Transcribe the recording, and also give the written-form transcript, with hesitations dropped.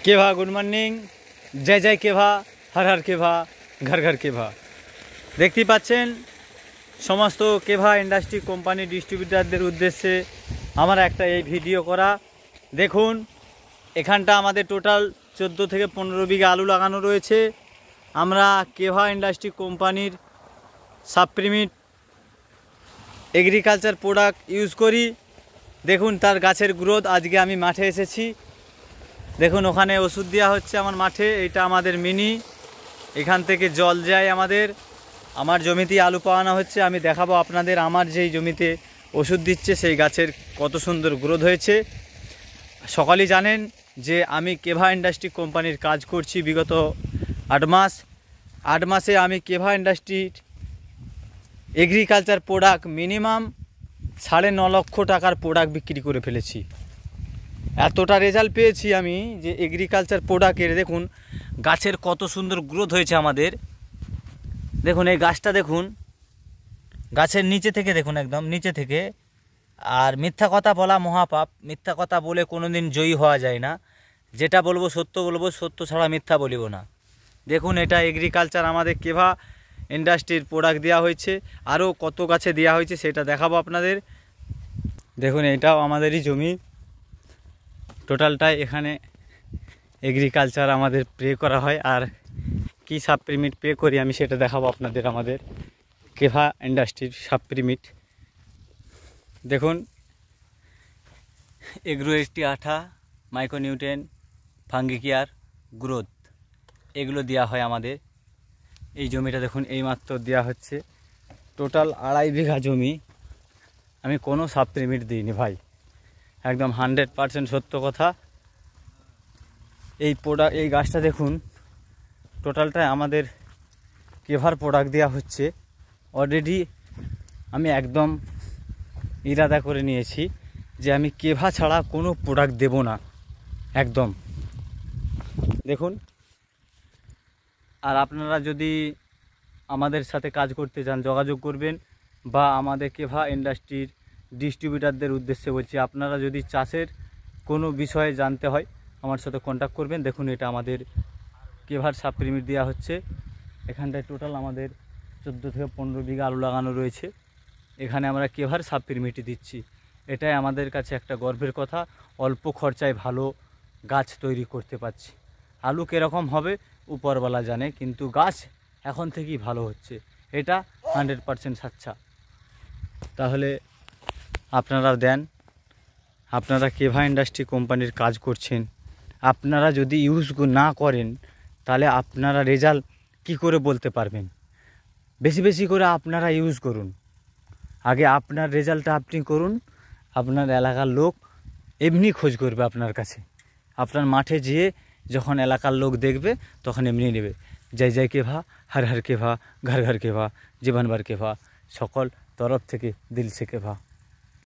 केभा good morning जय जय केभा हर हर केभा घर घर केभा देखते पाচ্ছেন समस्त केभा इंडस्ट्री कोम्पानी डिस्ट्रिब्यूटरদের उद्देश्य আমার একটা এই ভিডিও করা। দেখুন এখানটা আমাদের টোটাল 14 থেকে 15 বিঘা আলু লাগানো রয়েছে। আমরা কেভা ইন্ডাস্ট্রি কোম্পানির সাপ্রিমিট এগ্রিকালচার প্রোডাক্ট ইউজ করি। দেখুন তার গাছের গ্রোথ। আজকে আমি মাঠে এসেছি, দেখুন ওখানে ওষুধ দেওয়া হচ্ছে আমার মাঠে। এটা আমাদের মিনি, এখান থেকে জল যায় আমার জমিতে আলু পাওয়ানো হচ্ছে। আমি দেখাবো আপনাদের আমার যেই জমিতে ওষুধ দিচ্ছে সেই গাছের কত সুন্দর গ্রোথ হয়েছে। সকলেই জানেন যে আমি কেভা ইন্ডাস্ট্রি কোম্পানির কাজ করছি বিগত 8 মাস। 8 মাসে আমি কেভা ইন্ডাস্ট্রির এগ্রিকালচার প্রোডাক্ট মিনিমাম 9.5 লক্ষ টাকার প্রোডাক্ট বিক্রি করে ফেলেছি। এতটা রেজাল্ট পেয়েছি আমি যে এগ্রিকালচার প্রোডাক্টের। দেখুন গাছের কত সুন্দর গ্রোথ হয়েছে আমাদের। দেখুন এই গাছটা দেখুন, গাছের নিচে থেকে দেখুন, একদম নিচে থেকে। আর মিথ্যা কথা বলা মহাপাপ, মিথ্যা কথা বলে কোনো দিন জয়ী হওয়া যায় না। যেটা বলবো সত্য বলবো, সত্য ছাড়া মিথ্যা বলিব না। দেখুন এটা এগ্রিকালচার আমাদের কেভা ইন্ডাস্ট্রির প্রোডাক্ট দেওয়া হয়েছে। আরও কত গাছে দেওয়া হয়েছে সেটা দেখাবো আপনাদের। দেখুন এটাও আমাদেরই জমি, টোটালটাই এখানে এগ্রিকালচার আমাদের স্প্রে করা হয়। আর কি সাপ্রিমিট স্প্রে করি আমি সেটা দেখাবো আপনাদের। আমাদের কেভা ইন্ডাস্ট্রির সাপ্রিমিট দেখুন, এগ্রো এইচটি আঠা, মাইক্রোনিউট্রেন, ফাঙ্গিকিয়ার, গ্রোথ, এগুলো দেওয়া হয় আমাদের। এই জমিটা দেখুন এইমাত্র দেওয়া হচ্ছে। টোটাল 2.5 বিঘা জমি, আমি কোনো সাপ্রিমিট দিইনি ভাই, একদম 100% সত্য কথা। এই প্রোডাক্ট, এই গাছটা দেখুন টোটালটাই আমাদের কেভার প্রোডাক্ট দেওয়া হচ্ছে। অলরেডি আমি একদম ইরাদা করে নিয়েছি যে আমি কেভা ছাড়া কোনো প্রোডাক্ট দেব না একদম। দেখুন আর আপনারা যদি আমাদের সাথে কাজ করতে চান যোগাযোগ করবেন, বা আমাদের কেভা ইন্ডাস্ট্রির ডিস্ট্রিবিউটারদের উদ্দেশ্যে বলছি, আপনারা যদি চাষের কোনো বিষয়ে জানতে হয় আমার সাথে কন্ট্যাক্ট করবেন। দেখুন এটা আমাদের কেভার সাপ্রিমিট দেওয়া হচ্ছে। এখানটায় টোটাল আমাদের 14 থেকে 15 বিঘা আলু লাগানো রয়েছে। এখানে আমরা কেভার সাপ্রিমিটই দিচ্ছি। এটাই আমাদের কাছে একটা গর্বের কথা। অল্প খরচায় ভালো গাছ তৈরি করতে পারছি। আলু কীরকম হবে উপরওয়ালা জানে, কিন্তু গাছ এখন থেকেই ভালো হচ্ছে, এটা 100% সাচ্চা। তাহলে আপনারা দেন, আপনারা কেভা ইন্ডাস্ট্রি কোম্পানির কাজ করছেন, আপনারা যদি ইউজ না করেন তাহলে আপনারা রেজাল্ট কি করে বলতে পারবেন? বেশি বেশি করে আপনারা ইউজ করুন। আগে আপনার রেজাল্টটা আপনি করুন, আপনার এলাকার লোক এমনি খোঁজ করবে আপনার কাছে। আপনার মাঠে যেয়ে যখন এলাকার লোক দেখবে তখন এমনি নেবে। জয় জয় কেভা, হর হর কেভা, ঘর ঘর কেভা, জীবনভর কেভা, সকল তরফ থেকে দিল সে কেভা।